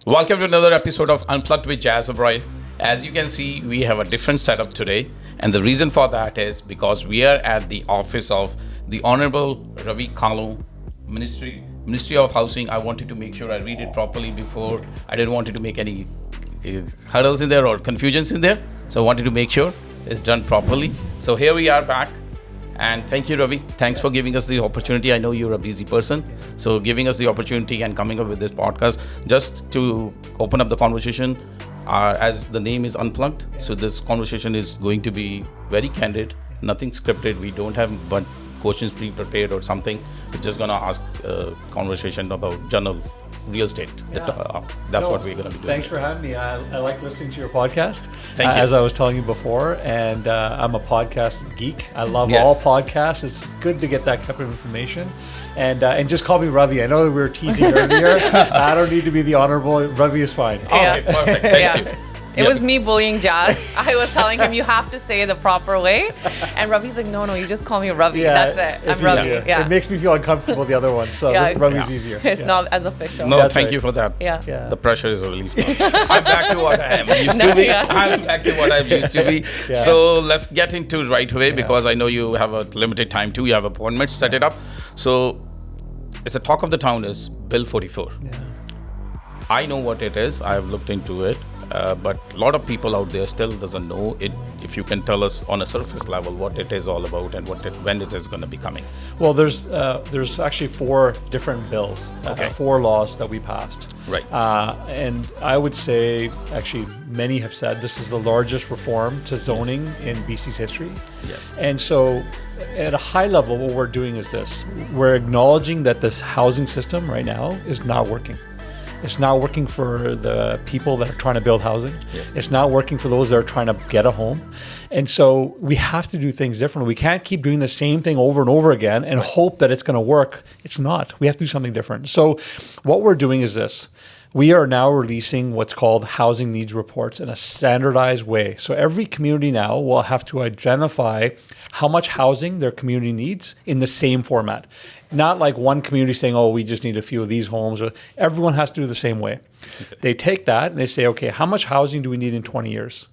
Welcome to another episode of Unplugged with Jas Oberoi. As you can see, we have a different setup today. And the reason for that is because we are at the office of the Honorable Ravi Kahlon, Ministry of Housing. I wanted to make sure I read it properly before. I didn't want to make any hurdles in there or confusions in there. So I wanted to make sure it's done properly. So here we are back. And thank you, Ravi. Thanks for giving us the opportunity. I know you're a busy person. So giving us the opportunity and coming up with this podcast just to open up the conversation as the name is Unplugged. So this conversation is going to be very candid, nothing scripted. We don't have but questions pre-prepared or something. We're just going to ask a conversation about general real estate. That's what we're going to be doing. Thanks for having me. I like listening to your podcast. Thank you. As I was telling you before, and I'm a podcast geek. I love all podcasts. It's good to get that type of information. And just call me Ravi. I know that we were teasing earlier. I don't need to be the honorable. Ravi is fine. Okay, perfect. Thank you. It was me bullying Jas. I was telling him, you have to say it the proper way. And Ravi's like, no, you just call me Ravi. That's it. I'm Ravi. Yeah. It makes me feel uncomfortable the other one. So Ravi's easier. It's not as official. No, thank you for that. Yeah. The pressure is a relief now. I'm back to what I am used to be. I'm back to what I used to be. So let's get into right away because I know you have a limited time too. You have appointments, set it up. So it's the talk of the town is Bill 44. Yeah. I know what it is. I've looked into it. But a lot of people out there still doesn't know it. If you can tell us on a surface level what it is all about and when it is going to be coming. Well, there's actually 4 different bills, 4 laws that we passed. Right. And I would say, actually, many have said this is the largest reform to zoning in BC's history. Yes. And so, at a high level, what we're doing is this: we're acknowledging that this housing system right now is not working. It's not working for the people that are trying to build housing. Yes. It's not working for those that are trying to get a home. And so we have to do things differently. We can't keep doing the same thing over and over again and hope that it's going to work. It's not. We have to do something different. So what we're doing is this. We are now releasing what's called housing needs reports in a standardized way. So every community now will have to identify how much housing their community needs in the same format. Not like one community saying, oh, we just need a few of these homes. Everyone has to do the same way. Okay. They take that and they say, okay, how much housing do we need in 20 years?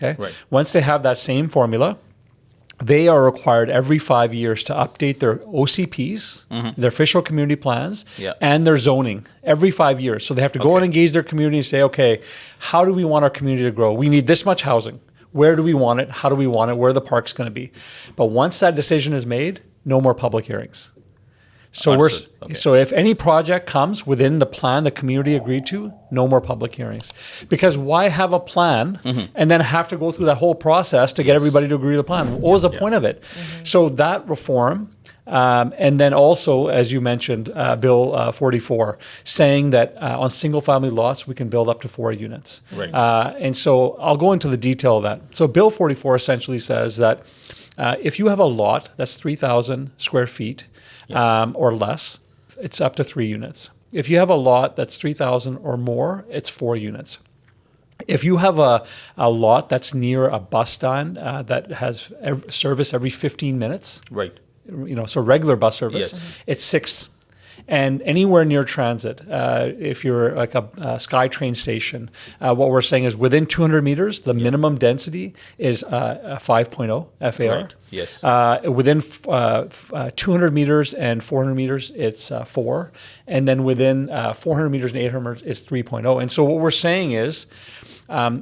Okay. Right. Once they have that same formula, they are required every 5 years to update their OCPs, their official community plans, and their zoning every 5 years. So they have to go and engage their community and say, okay, how do we want our community to grow? We need this much housing. Where do we want it? How do we want it? Where are the parks going to be? But once that decision is made, no more public hearings. So so if any project comes within the plan the community agreed to, no more public hearings. Because why have a plan and then have to go through that whole process to get everybody to agree to the plan? What was the point of it? So that reform, and then also, as you mentioned, Bill 44, saying that on single-family lots we can build up to 4 units. Right. And so I'll go into the detail of that. So Bill 44 essentially says that if you have a lot that's 3,000 square feet, or less, it's up to 3 units. If you have a lot that's 3,000 or more, it's 4 units. If you have a lot that's near a bus stand that has service every 15 minutes, right? So regular bus service, it's 6. And anywhere near transit, if you're like a SkyTrain station, what we're saying is within 200 meters, the minimum density is 5.0 FAR. Right. Yes. Within 200 meters and 400 meters, it's 4. And then within 400 meters and 800 meters, it's 3.0. And so what we're saying is,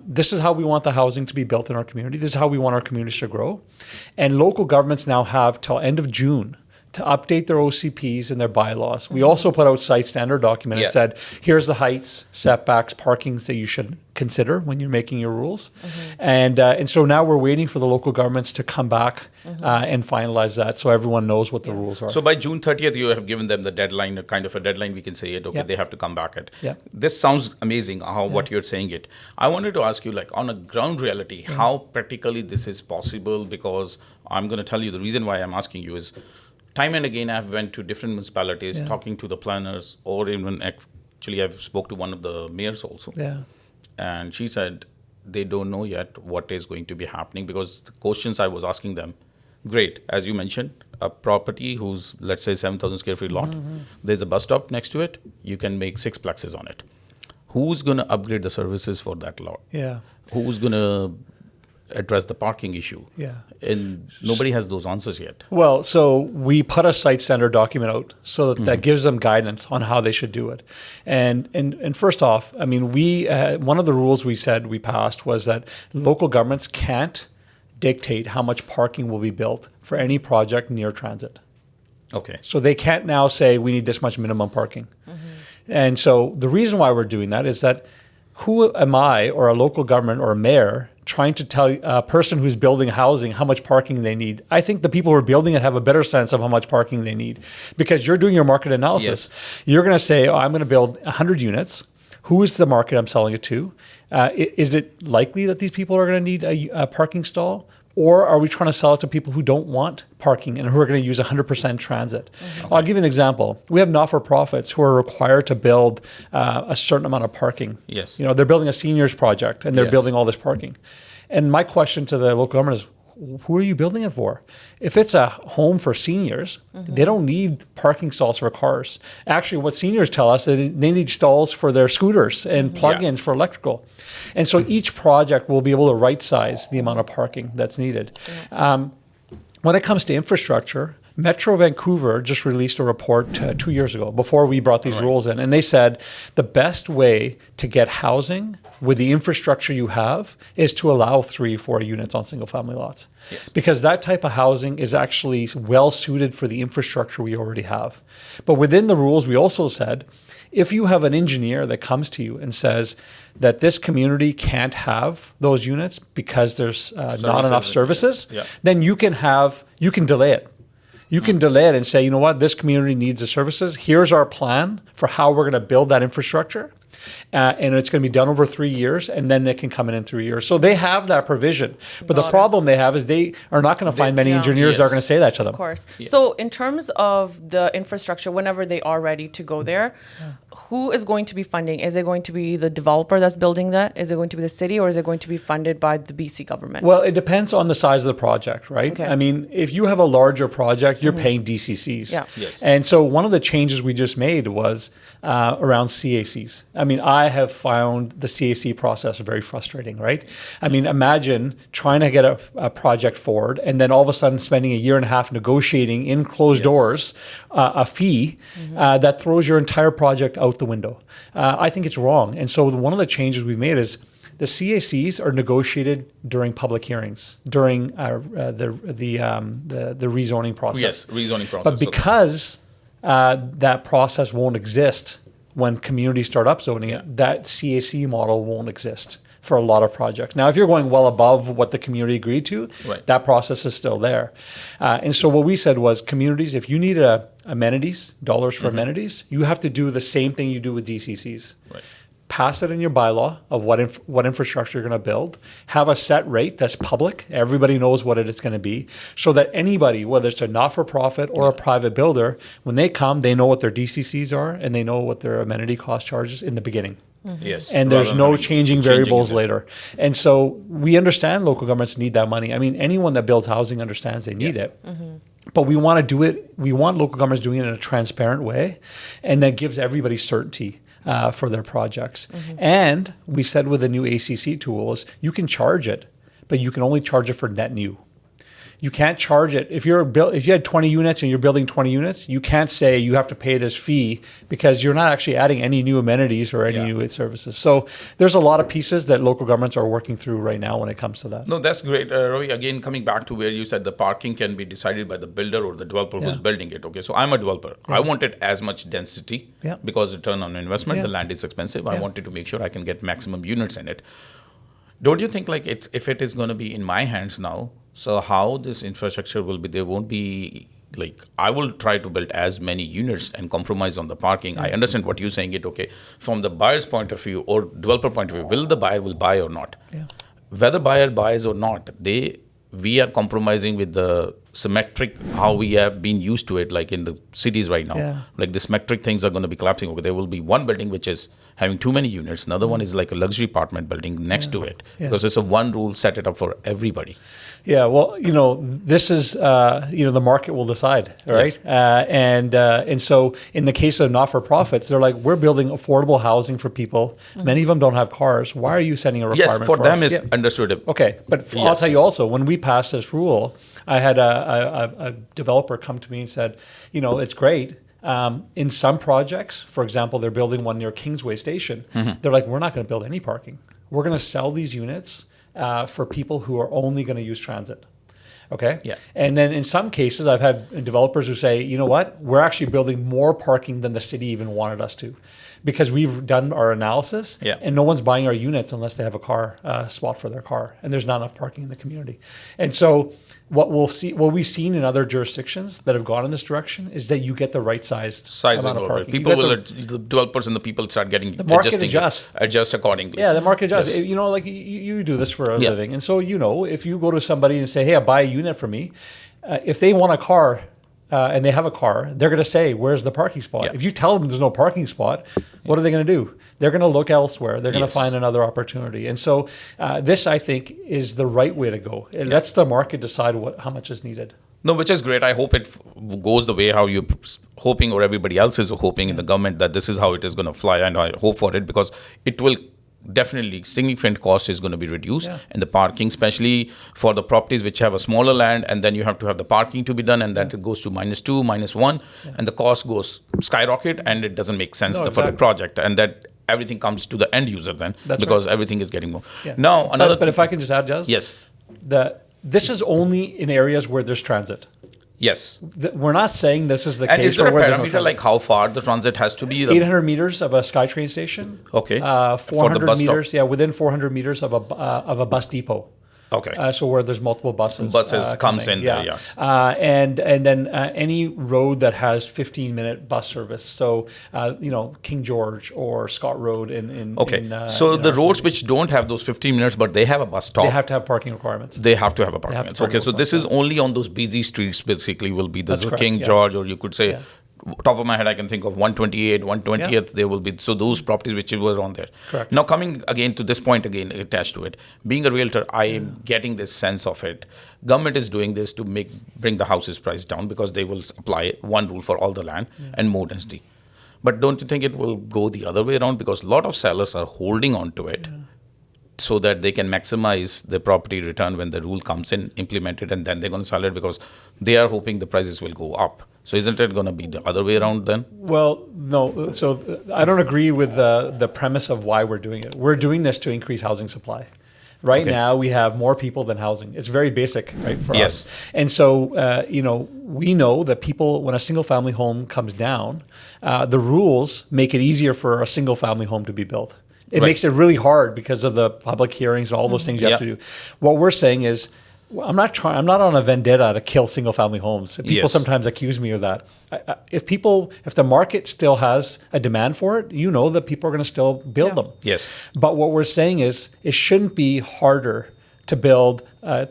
this is how we want the housing to be built in our community. This is how we want our communities to grow. And local governments now have till end of June to update their OCPs and their bylaws. We also put out site standard document that said, here's the heights, setbacks, parkings that you should consider when you're making your rules. And so now we're waiting for the local governments to come back and finalize that so everyone knows what the rules are. So by June 30th, you have given them the deadline, a kind of a deadline, we can say it, they have to come back at. This sounds amazing, what you're saying it. I wanted to ask you, like on a ground reality, how practically this is possible, because I'm going to tell you the reason why I'm asking you is, time and again, I've went to different municipalities, talking to the planners, or even actually I've spoke to one of the mayors also. And she said they don't know yet what is going to be happening, because the questions I was asking them, great, as you mentioned, a property who's, let's say, 7,000 square feet lot, there's a bus stop next to it, you can make 6 plexes on it. who's going to upgrade the services for that lot? Yeah. Who's going to address the parking issue? Yeah. And nobody has those answers yet. Well, so we put a site standard document out so that gives them guidance on how they should do it. And first off, I mean, one of the rules we said we passed was that local governments can't dictate how much parking will be built for any project near transit. Okay. So they can't now say we need this much minimum parking. And so the reason why we're doing that is that who am I or a local government or a mayor trying to tell a person who's building housing how much parking they need? I think the people who are building it have a better sense of how much parking they need because you're doing your market analysis. Yes. You're going to say, oh, I'm going to build 100 units. Who is the market I'm selling it to? Is it likely that these people are going to need a parking stall? Or are we trying to sell it to people who don't want parking and who are going to use 100% transit? Okay. I'll give you an example. We have not-for-profits who are required to build a certain amount of parking. Yes. You know, they're building a seniors project and they're building all this parking. And my question to the local government is, who are you building it for? If it's a home for seniors, they don't need parking stalls for cars. Actually, what seniors tell us is they need stalls for their scooters and plug-ins for electrical. And so each project will be able to right-size the amount of parking that's needed. When it comes to infrastructure, Metro Vancouver just released a report 2 years ago before we brought these rules in. And they said the best way to get housing with the infrastructure you have is to allow 3-4 units on single family lots. Yes. Because that type of housing is actually well suited for the infrastructure we already have. But within the rules, we also said, if you have an engineer that comes to you and says that this community can't have those units because there's not enough services, then you can delay it. You can delay it and say, you know what, this community needs the services. Here's our plan for how we're going to build that infrastructure. And it's going to be done over 3 years, and then they can come in 3 years. So they have that provision. But the problem they have is they are not going to find many engineers that are going to say that to them. Of course. Yeah. So in terms of the infrastructure, whenever they are ready to go there, who is going to be funding? Is it going to be the developer that's building that? Is it going to be the city, or is it going to be funded by the BC government? Well, it depends on the size of the project, right? Okay. I mean, if you have a larger project, you're paying DCCs. Yeah. Yes. And so one of the changes we just made was around CACs. I mean, I have found the CAC process very frustrating, right? I mean, imagine trying to get a project forward and then all of a sudden spending a year and a half negotiating in closed doors a fee that throws your entire project out the window. I think it's wrong. And so one of the changes we've made is the CACs are negotiated during public hearings, during the rezoning process. Yes, rezoning process. But because that process won't exist when communities start upzoning it, that CAC model won't exist for a lot of projects. Now, if you're going well above what the community agreed to, that process is still there. And so what we said was, communities, if you need amenities, dollars for amenities, you have to do the same thing you do with DCCs. Right. Pass it in your bylaw of what infrastructure you're going to build. Have a set rate that's public. Everybody knows what it is going to be, so that anybody, whether it's a not-for-profit or a private builder, when they come, they know what their DCCs are and they know what their amenity cost charges in the beginning. Yes. And there's no changing variables later. And so we understand local governments need that money. I mean, anyone that builds housing understands they need it. But we want to do it. We want local governments doing it in a transparent way, and that gives everybody certainty for their projects. And we said with the new ACC tools, you can charge it, but you can only charge it for net new. You can't charge it. If you had 20 units and you're building 20 units, you can't say you have to pay this fee because you're not actually adding any new amenities or any new services. So there's a lot of pieces that local governments are working through right now when it comes to that. No, that's great. Ravi, again, coming back to where you said the parking can be decided by the builder or the developer who's building it. Okay, so I'm a developer. I wanted as much density because return on investment, the land is expensive. I wanted to make sure I can get maximum units in it. Don't you think like if it is going to be in my hands now, so how this infrastructure will be, there won't be, like, I will try to build as many units and compromise on the parking. I understand what you're saying, from the buyer's point of view or developer point of view, will the buyer will buy or not? Whether buyer buys or not, we are compromising with the symmetric how we have been used to it, like in the cities right now. Yeah. Like the symmetric things are going to be collapsing. Okay, there will be one building which is having too many units. Another one is like a luxury apartment building next to it, because it's a one rule set it up for everybody. Yeah, well, this is, the market will decide, right? Yes. And so in the case of not-for-profits, they're like, we're building affordable housing for people. Many of them don't have cars. Why are you setting a requirement Yes, for them us? is understood. Okay, but I'll tell you also, when we passed this rule, I had a developer come to me and said, it's great. In some projects, for example, they're building one near Kingsway Station. They're like, we're not going to build any parking. We're going to sell these units for people who are only going to use transit. Okay? Yeah. And then in some cases, I've had developers who say, you know what? We're actually building more parking than the city even wanted us to, because we've done our analysis and no one's buying our units unless they have a car spot for their car, and there's not enough parking in the community. And so what we've seen in other jurisdictions that have gone in this direction is that you get the right sized amount of parking. The developers and the people start getting the market adjust accordingly. Yeah, the market adjusts. Yes. Like you do this for a living, and so if you go to somebody and say, "Hey, I buy a unit for me," if they want a car. And they have a car, they're going to say, where's the parking spot? Yeah. If you tell them there's no parking spot, what are they going to do? They're going to look elsewhere. They're going to find another opportunity. And so this, I think, is the right way to go. It lets the market decide how much is needed. No, which is great. I hope it goes the way how you're hoping, or everybody else is hoping in the government, that this is how it is going to fly. And I hope for it, because it will definitely significant cost is going to be reduced, and the parking, especially for the properties which have a smaller land, and then you have to have the parking to be done, and that it goes to -2, -1, and the cost goes skyrocket, and it doesn't make sense for the project, and that everything comes to the end user then. That's because right. everything is getting more. Now another but if I can just add, Jas, yes, this is only in areas where there's transit. yes, We're not saying this is the and case. is there a where there's no parameter transit. like how far the transit has to be? 800 meters of a SkyTrain station. Okay. 400 bus meters. stop? Yeah, within 400 meters of a bus depot. Okay. So where there's multiple buses. Comes coming. in there, yes. And then any road that has 15-minute bus service. So King George or Scott Road in so the roads which don't have those 15 minutes, but they have a bus stop. they have to have parking requirements. They have to have a parking. have to Okay, so this is only on those busy streets. Basically, will be the That's correct, King yeah. George, or you could say, top of my head, I can think of 128, 120th. There will be those properties which were on there. Correct. Now coming again to this point, again attached to it, being a realtor, I am getting this sense of it. Government is doing this to bring the houses price down, because they will apply one rule for all the land and more density. But don't you think it will go the other way around? Because a lot of sellers are holding on to it. So that they can maximize the property return when the rule comes in, implemented, and then they're going to sell it, because they are hoping the prices will go up. So isn't it going to be the other way around then? Well, no. So I don't agree with the premise of why we're doing it. We're doing this to increase housing supply. Right now, we have more people than housing. It's very basic, right, for us. And so, we know that people, when a single-family home comes down, the rules make it easier for a single-family home to be built. It makes it really hard because of the public hearings and all those things you have to do. What we're saying is, I'm not on a vendetta to kill single-family homes. People sometimes accuse me of that. If the market still has a demand for it, that people are going to still build them. Yes. But what we're saying is, it shouldn't be harder to build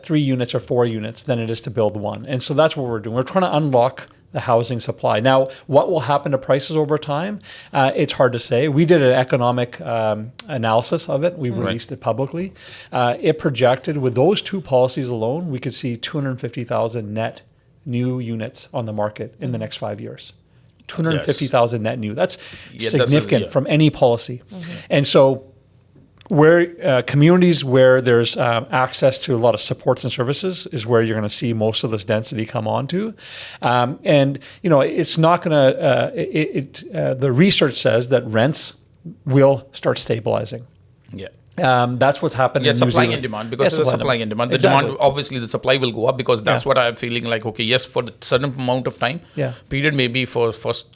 3 units or 4 units than it is to build one. And so that's what we're doing. We're trying to unlock the housing supply. Now, what will happen to prices over time? It's hard to say. We did an economic analysis of it. We released it publicly. It projected, with those 2 policies alone, we could see 250,000 net new units on the market in the next 5 years. 250,000 net new. That's significant from any policy. And so where communities where there's access to a lot of supports and services is where you're going to see most of this density come onto. And it's not going to, the research says that rents will start stabilizing. Yeah. That's what's happened in New supply Zealand. and demand, because there's supply and demand. The Exactly. demand, obviously, the supply will go up, because that's what I'm feeling like. Okay, yes, for the certain amount of time, period, maybe for first,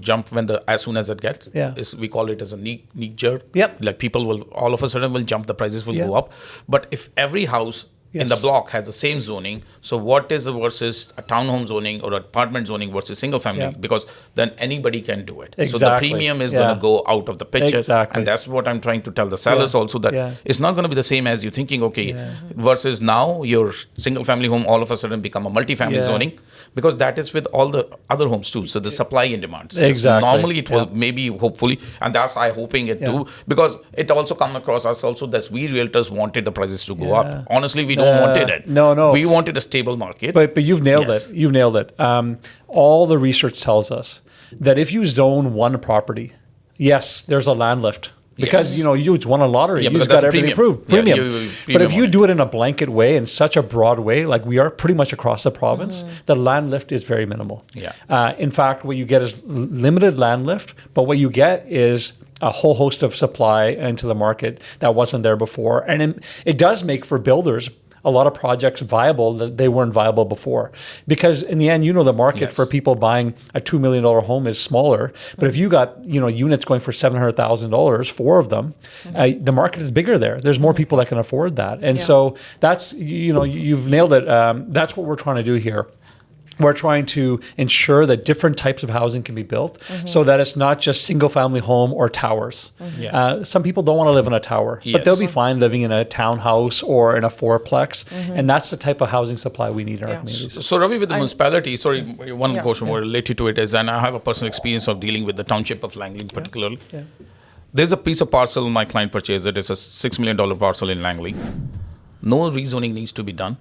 jump when as soon as it gets, we call it as a knee jerk. Yep. Like people will all of a sudden will jump, the prices will go up. But if every house in the Yes. block has the same zoning. So what is the versus a townhome zoning or apartment zoning versus single family? Yeah. Because then anybody can do it. So the Exactly. premium is Yeah. going to go out of the picture. Exactly. And that's what I'm trying to tell the sellers Yeah. also, that Yeah. it's not going to be the same as you thinking, okay, Yeah. versus now your single family home all of a sudden become a multi-family Yeah. zoning, because that is with all the other homes too. So the supply and demand. So Exactly. normally it will Yeah. maybe, hopefully, and that's I hoping it Yeah. too, because it also come across us also that we realtors wanted the prices to go Yeah. up. Honestly, we don't wanted it. No. We wanted a stable market. But you've nailed Yes. it. You've nailed it. All the research tells us that if you zone one property, yes, there's a land lift. Because Yes. you won a lottery, Yeah, you because just got that's a everything premium. approved. Yeah, Premium. you But if premium you on it. do it in a blanket way, in such a broad way, like we are pretty much across the province, the land lift is very minimal. Yeah. In fact, what you get is limited land lift, but what you get is a whole host of supply into the market that wasn't there before. And it does make for builders a lot of projects viable that they weren't viable before. Because in the end, the market Yes. for people buying a $2 million home is smaller. But if you got, units going for $700,000, 4 of them, the market is bigger there. There's more people that can afford that. And Yeah. so that's, you've nailed it. That's what we're trying to do here. We're trying to ensure that different types of housing can be built so that it's not just single family home or towers. Yeah. Some people don't want to live in a tower, but Yes. they'll be fine living in a townhouse or in a fourplex. And that's the type of housing supply we need in our Yeah. communities. So Ravi, with the municipality, sorry, one Yeah. question more related to it is, and I have a personal experience of dealing with the township of Langley particularly. Yeah. There's a piece of parcel my client purchased. It is a $6 million parcel in Langley. No rezoning needs to be done.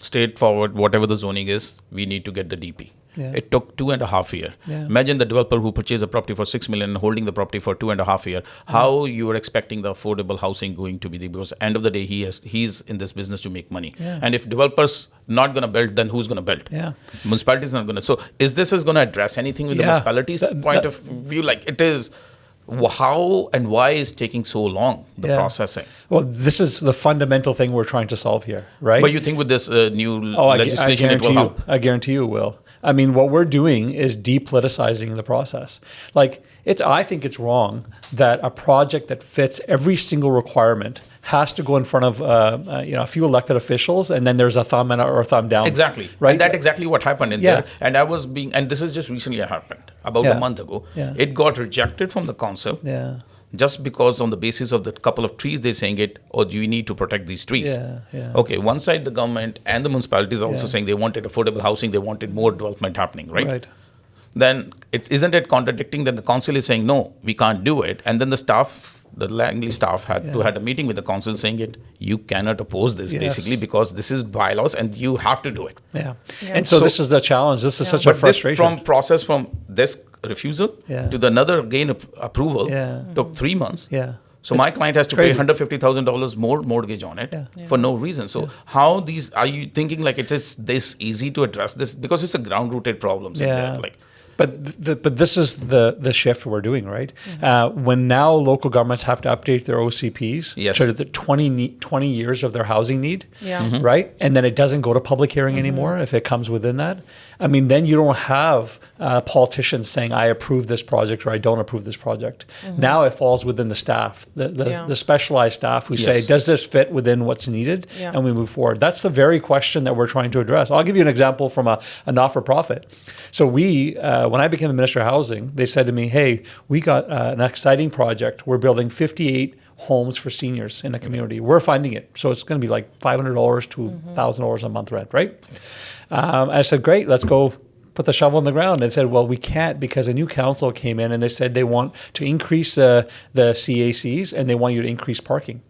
Straightforward, whatever the zoning is, we need to get the DP. Yeah. It took 2.5 years. Yeah. Imagine the developer who purchased a property for 6 million and holding the property for 2.5 years. How you are expecting the affordable housing going to be? Because end of the day, he's in this business to make money. Yeah. And if developers not going to build, then who's going to build? Yeah. Municipalities not going to. So is this going to address anything with the Yeah. municipalities' point of view? Like it is, how and why is taking so long, the Yeah. processing? Well, this is the fundamental thing we're trying to solve here, right? But you think with this new Oh, legislation, it will help? I guarantee you it will. I mean, what we're doing is depoliticizing the process. Like, I think it's wrong that a project that fits every single requirement has to go in front of a few elected officials, and then there's a thumb and or a thumb down. Exactly. Right. And that's exactly what happened in Yeah. there. And and this is just recently happened, about Yeah. a month ago. Yeah. It got rejected from the council. Yeah. Just because on the basis of the couple of trees they're saying it, or do we need to protect these trees? Yeah, yeah. Okay, one side the government and the municipalities are also Yeah. saying they wanted affordable housing, they wanted more development happening, right? Right. Then isn't it contradicting that the council is saying no, we can't do it, and then the staff, the Langley staff had a meeting with the council saying it, you cannot oppose this Yes. basically because this is bylaws and you have to do it. Yeah. Yeah. And so, So- this is the challenge. This is such a But this frustration. from this refusal Yeah. to the another again approval Yeah. took 3 months. Yeah. So my client has to pay crazy. $150,000 more mortgage on it Yeah. for no reason. So how are you thinking like it is this easy to address this? Because it's a ground rooted problems in there. Like But this is the shift we're doing, right? When now local governments have to update their OCPs Yes. to the 20 years of their housing need, Yeah. Mhm. right? And then it doesn't go to public hearing anymore if it comes within that. I mean, then you don't have politicians saying, I approve this project or I don't approve this project. Now it falls within the staff, Yeah. the specialized staff who say, Yes. does this fit within what's needed? Yeah. And we move forward. That's the very question that we're trying to address. I'll give you an example from a not-for-profit. So when I became the Minister of Housing, they said to me, hey, we got an exciting project. We're building 58 homes for seniors in the community. We're funding it. So it's going to be like $500 to $1,000 a month rent, right? I said, great, let's go put the shovel in the ground. They said, well, we can't because a new council came in and they said they want to increase the CACs and they want you to increase parking.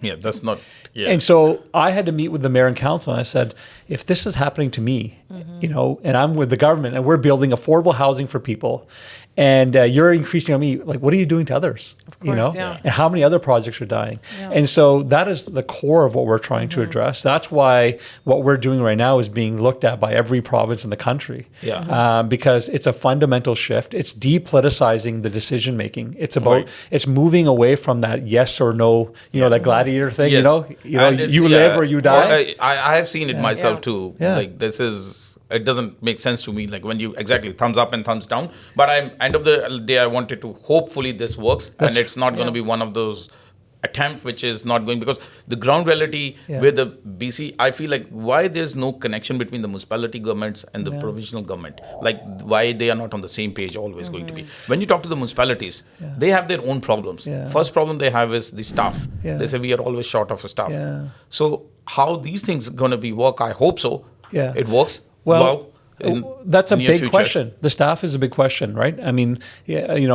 yeah, that's not And so I had to meet with the mayor and council, and I said, if this is happening to me, and I'm with the government, and we're building affordable housing for people, and you're increasing on me, like, what are you doing to others? course, yeah. And how many other projects are dying? Yeah. And so that is the core of what we're trying to address. That's why what we're doing right now is being looked at by every province in the country. Yeah. Because it's a fundamental shift. It's depoliticizing the decision making. It's about Right. it's moving away from that yes or no, that gladiator thing. Yes. And it's- You live or you die. Well, I have seen it myself Yeah. too. Yeah. Like it doesn't make sense to me. Like when you exactly thumbs up and thumbs down. But end of the day, I wanted to hopefully this works and it's not going to be one of those attempt which is not going, because the ground reality with the BC, I feel like why there's no connection between the municipality governments and the provincial government, like why they are not on the same page always going to be. When you talk to the municipalities, they have their own problems. First problem they have is the staff. They say we are always short of staff. So how these things going to be work? I hope so. It works well. That's a big future. question. The staff is a big question, right? I mean,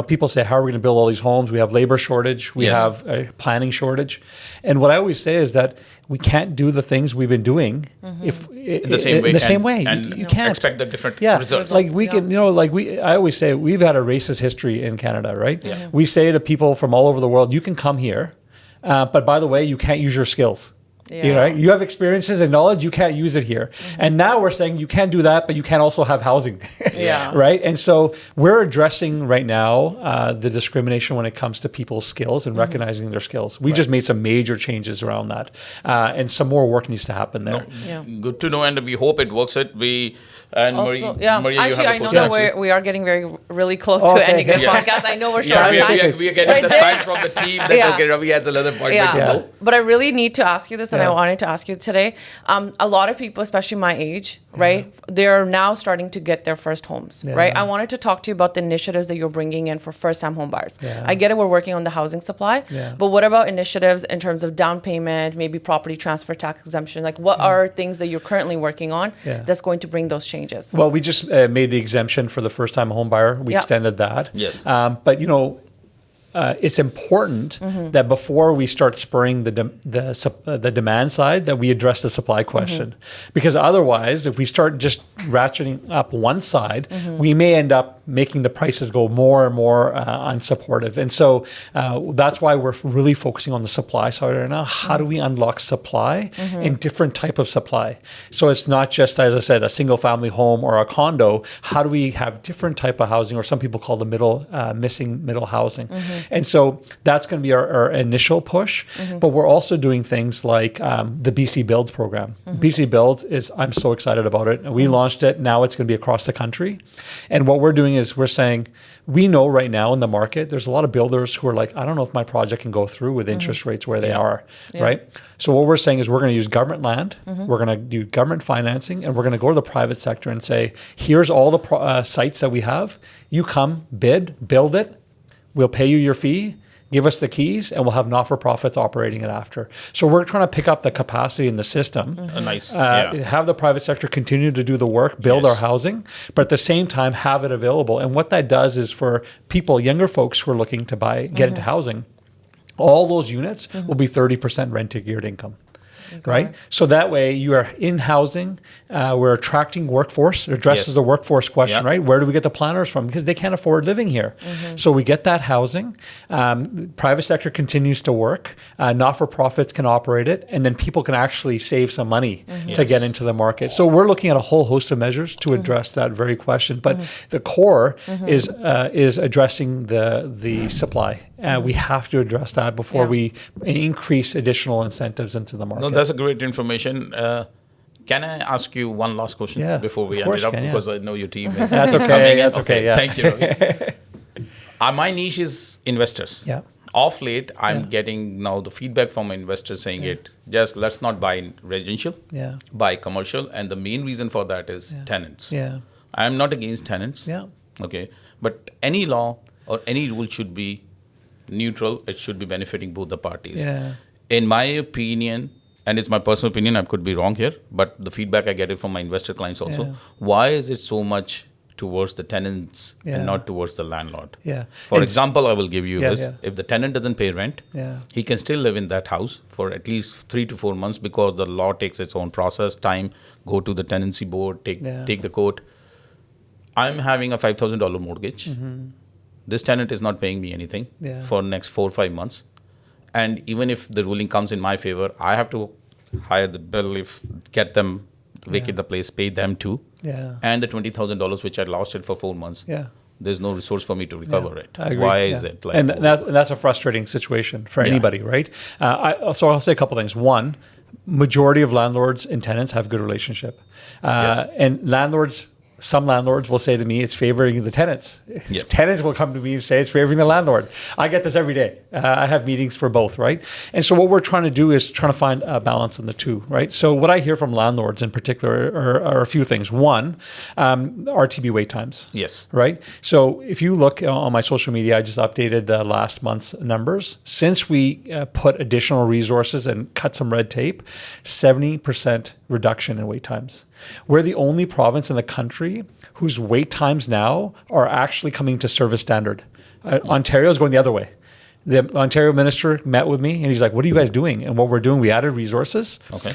people say, how are we going to build all these homes? We have labor shortage. We have a planning shortage. And what I always say is that we can't do the things we've been doing if in the same way. And you can't expect the different results. Like we can, I always say we've had a racist history in Canada, right? We say to people from all over the world, you can come here, but by the way, you can't use your skills. You have experiences and knowledge, you can't use it here. And now we're saying you can't do that, but you can also have housing. Right? And so we're addressing right now the discrimination when it comes to people's skills and recognizing their skills. We just made some major changes around that. And some more work needs to happen there. Good to know, and we hope it works. Also, Maria, actually, I know that we are getting really close to ending this podcast. I know we're short on time. We are getting the sign from the team that okay, Ravi has another appointment. But I really need to ask you this, and I wanted to ask you today. A lot of people, especially my age, right, they're now starting to get their first homes, right? I wanted to talk to you about the initiatives that you're bringing in for first-time home buyers. I get it, we're working on the housing supply, but what about initiatives in terms of down payment, maybe property transfer tax exemption? Like, what are things that you're currently working on that's going to bring those changes? Well, we just made the exemption for the first-time home buyer. We extended that. Yes. But it's important that before we start spurring the demand side, that we address the supply question, because otherwise, if we start just ratcheting up one side, we may end up making the prices go more and more unsupportive. And so that's why we're really focusing on the supply side right now. How do we unlock supply and different type of supply? So it's not just, as I said, a single family home or a condo. How do we have different type of housing, or some people call the missing middle housing? And so that's going to be our initial push. But we're also doing things like the BC Builds program. BC Builds I'm so excited about it. We launched it. Now it's going to be across the country. And what we're doing is we're saying, we know right now in the market, there's a lot of builders who are like, I don't know if my project can go through with interest rates where they are, right? So what we're saying is we're going to use government land, we're going to do government financing, and we're going to go to the private sector and say, here's all the sites that we have. You come, bid, build it. We'll pay you your fee, give us the keys, and we'll have not-for-profits operating it after. So we're trying to pick up the capacity in the system, have the private sector continue to do the work, build our housing, but at the same time have it available. And what that does is for people, younger folks who are looking to get into housing, all those units will be 30% rent-to-geared income. Right? So that way you are in housing, we're attracting workforce. It addresses the workforce question, right? Where do we get the planners from? Because they can't afford living here. So we get that housing, private sector continues to work, not-for-profits can operate it, and then people can actually save some money to get into the market. So we're looking at a whole host of measures to address that very question. But the core is addressing the supply. We have to address that before we increase additional incentives into the market. No, that's a great information. Can I ask you one last question before we end it up? Because I know your team is That's okay. That's okay. Thank you, Ravi. My niche is investors. Off late, I'm getting now the feedback from investors saying just let's not buy in residential, buy commercial. And the main reason for that is tenants. I'm not against tenants. Okay. But any law or any rule should be neutral. It should be benefiting both the parties. In my opinion, and it's my personal opinion, I could be wrong here, but the feedback I get it from my investor clients also, why is it so much towards the tenants and not towards the landlord? For example, I will give you this. If the tenant doesn't pay rent, he can still live in that house for at least 3 to 4 months, because the law takes its own process, time, go to the tenancy board, take the court. I'm having a $5,000 mortgage. This tenant is not paying me anything for next 4 or 5 months. And even if the ruling comes in my favor, I have to hire the bailiff, get them, vacate the place, pay them too. And the $20,000 which I lost it for 4 months. There's no resource for me to recover it. I agree. Why is it like? And that's a frustrating situation for anybody, right? So I'll say a couple things. One, majority of landlords and tenants have good relationship. And landlords some landlords will say to me, it's favoring the tenants. Yep. Tenants will come to me and say it's favoring the landlord. I get this every day. I have meetings for both, right? And so what we're trying to do is trying to find a balance in the two, right? So what I hear from landlords in particular are a few things. One, RTB wait times. Yes. Right? So if you look on my social media, I just updated the last month's numbers. Since we put additional resources and cut some red tape, 70% reduction in wait times. We're the only province in the country whose wait times now are actually coming to service standard. Ontario is going the other way. The Ontario minister met with me and he's like, what are you guys doing? And what we're doing, we added resources. Okay.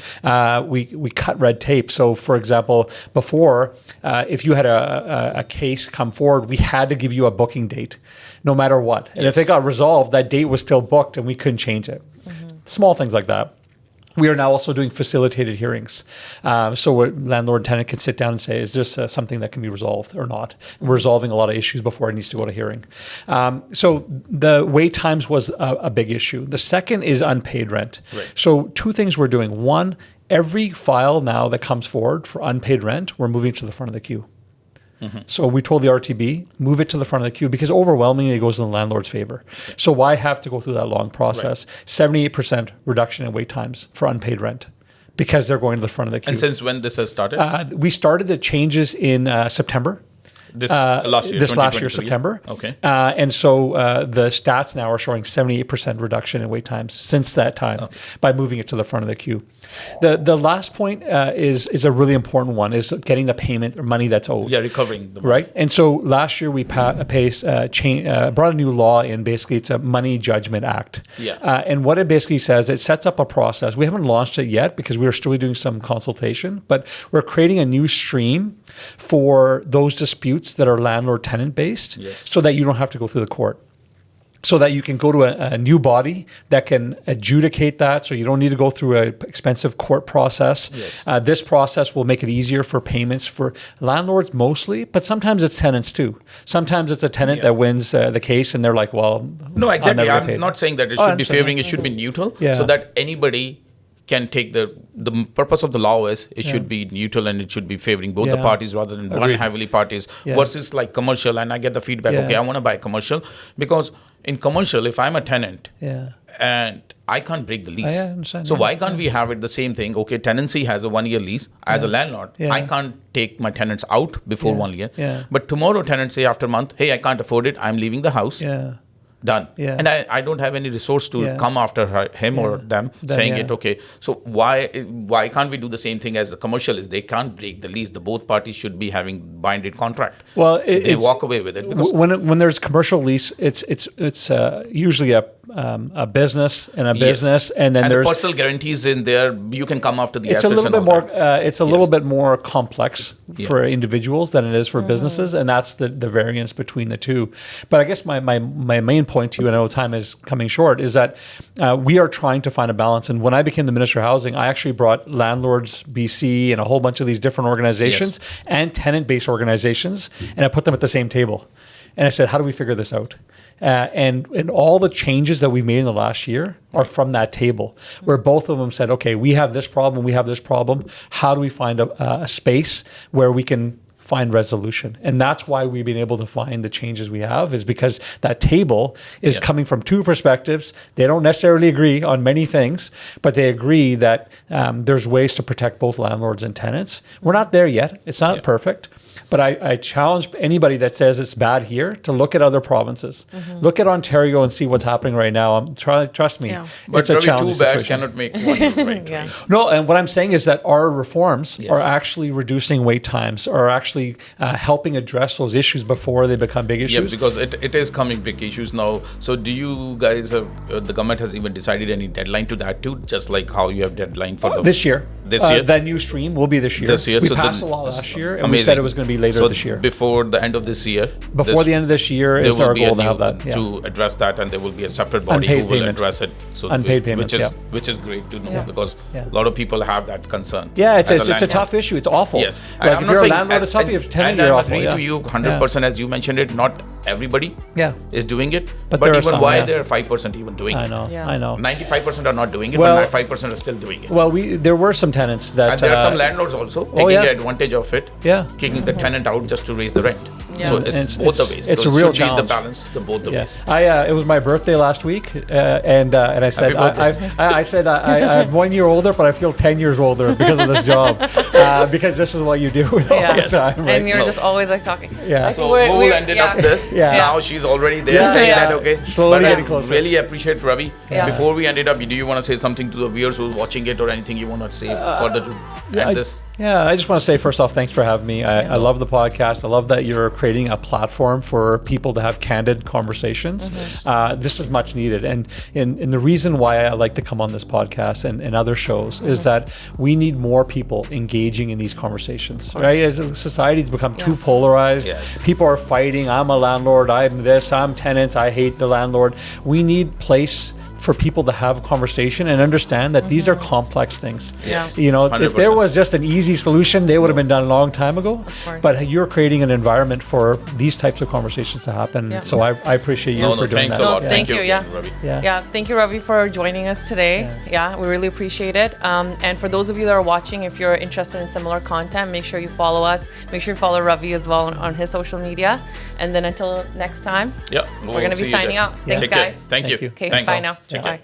We cut red tape. So for example, before, if you had a case come forward, we had to give you a booking date no matter what. And if it got resolved, that date was still booked and we couldn't change it. Small things like that. We are now also doing facilitated hearings. So landlord and tenant can sit down and say, is this something that can be resolved or not? And we're resolving a lot of issues before it needs to go to hearing. So the wait times was a big issue. The second is unpaid rent. Right. So two things we're doing. One, every file now that comes forward for unpaid rent, we're moving to the front of the queue. So we told the RTB, move it to the front of the queue because overwhelmingly it goes in the landlord's favor. Okay. So why have to go through that long process? Right. 78% reduction in wait times for unpaid rent because they're going to the front of the queue. And since when this has started? We started the changes in September. This last year, September. Okay. And so the stats now are showing 78% reduction in wait times since that time by moving it to the front of the queue. The last point is a really important one, is getting the payment or money that's owed. Yeah, recovering the money. Right. And so last year we brought a new law in. Basically, it's a Money Judgment Act. Yeah. And what it basically says, it sets up a process. We haven't launched it yet because we are still doing some consultation, but we're creating a new stream for those disputes that are landlord-tenant based, so that you don't have to go through the court. So that you can go to a new body that can adjudicate that, so you don't need to go through an expensive court process. Yes. This process will make it easier for payments for landlords mostly, but sometimes it's tenants too. Sometimes it's a tenant that wins the case and they're like, well... No, exactly. I'm not saying that it should be favoring, it should be neutral, Yeah. so that anybody can take the purpose of the law is it should be neutral and it should be favoring both the parties rather than one heavily parties versus like commercial. And I get the feedback, okay, I want to buy commercial because in commercial, if I'm a tenant and I can't break the lease. I understand. So why can't we have it the same thing? Okay, tenancy has a 1 year lease. As a landlord, I can't take my tenants out before 1 year. Yeah. But tomorrow tenant say after a month, hey, I can't afford it. I'm leaving the house. Yeah. Done. Yeah. And I don't have any resource to come after him or them saying it, okay. So why can't we do the same thing as the commercial is? They can't break the lease. The both parties should be having binded contract. Well, they walk away with it. Because when there's commercial lease, it's usually a business and a business, and then there's personal guarantees in there. You can come after the it's assets. A little bit more. It's a little bit more complex for individuals than it is for businesses, and that's the variance between the two. But I guess my main point to you, and I know time is coming short, is that we are trying to find a balance. And when I became the Minister of Housing, I actually brought Landlords BC and a whole bunch of these different organizations and tenant-based organizations, and I put them at the same table. And I said, how do we figure this out? And all the changes that we've made in the last year are from that table, where both of them said, okay, we have this problem, we have this problem. How do we find a space where we can find resolution? And that's why we've been able to find the changes we have, is because that table is coming from two perspectives. They don't necessarily agree on many things, but they agree that there's ways to protect both landlords and tenants. We're not there yet. It's not perfect. But I challenge anybody that says it's bad here to look at other provinces. Look at Ontario and see what's happening right now. Trust me, but it's a challenging two bags situation. cannot make one right. No, and what I'm saying is that our reforms are actually reducing wait times, are actually helping address those issues before they become big issues. Yeah, because it is coming big issues now. So do you guys have, the government has even decided any deadline to that too? Just like how you have deadline for this year. This year? That new stream will be this year. We passed a law last year, and we said it was going to be later this year. Before the end of this year? Before the end of this year is our goal to have that. To address that, and there will be a separate body who will address it. So unpaid payments, which is great to know because a lot of people have that concern. Yeah, it's a tough issue. It's awful. Yes. Like if you're a landlord, it's tough. If you're a tenant, you're awful. I agree to you 100% as you mentioned it. Not everybody Yeah. is doing it. But But there are even some, why yeah. there are 5% even doing I it? know. Yeah. I know. 95% are not doing it, Well- but 5% are still doing it. Well, there were some tenants that. And there are some landlords also taking yeah. advantage of it, Yeah. kicking the tenant out just to raise the rent. Yeah. So And it's both the ways. it's So a it real should be challenge. the balance, both the Yeah, ways. it was my birthday last week, and I said Happy I said I'm 1 year older, but I feel 10 years older because of this job, because this is what you do all Yeah. the time, right? And you're No. just always like talking. Yeah. I think So we're- Google we're- ended yeah. up this. Yeah. Now she's already there Yeah. saying Yeah. that, okay. Slowly But getting I closer. really appreciate Ravi. Yeah. Before we ended up, do you want to say something to the viewers who's watching it or anything you want to say further to end this? I just want to say first off, thanks for having me. I love the podcast. I love that you're creating a platform for people to have candid conversations. This is much needed, and the reason why I like to come on this podcast and other shows is that we need more people engaging in these conversations. Right? As society's become too polarized. Yes. People are fighting. I'm a landlord. I'm this. I'm tenant. I hate the landlord. We need place for people to have a conversation and understand that these are complex things. Yes. You know, if there 100%. was just an easy solution, they would have been done a long time ago. course. But you're creating an environment for these types of conversations to happen. Yeah. So I appreciate you No, for doing thanks that. a lot. No, thank you, again, yeah. Ravi. Yeah. Thank you, Ravi, for joining us today. Yeah, we really appreciate it. And for those of you that are watching, if you're interested in similar content, make sure you follow us. Make sure you follow Ravi as well on his social media. And then until next time, Yeah, we're going to be signing out. Thanks, Take care. guys. Thank you. Thank you. Okay, Thanks. bye now. Take Bye. care.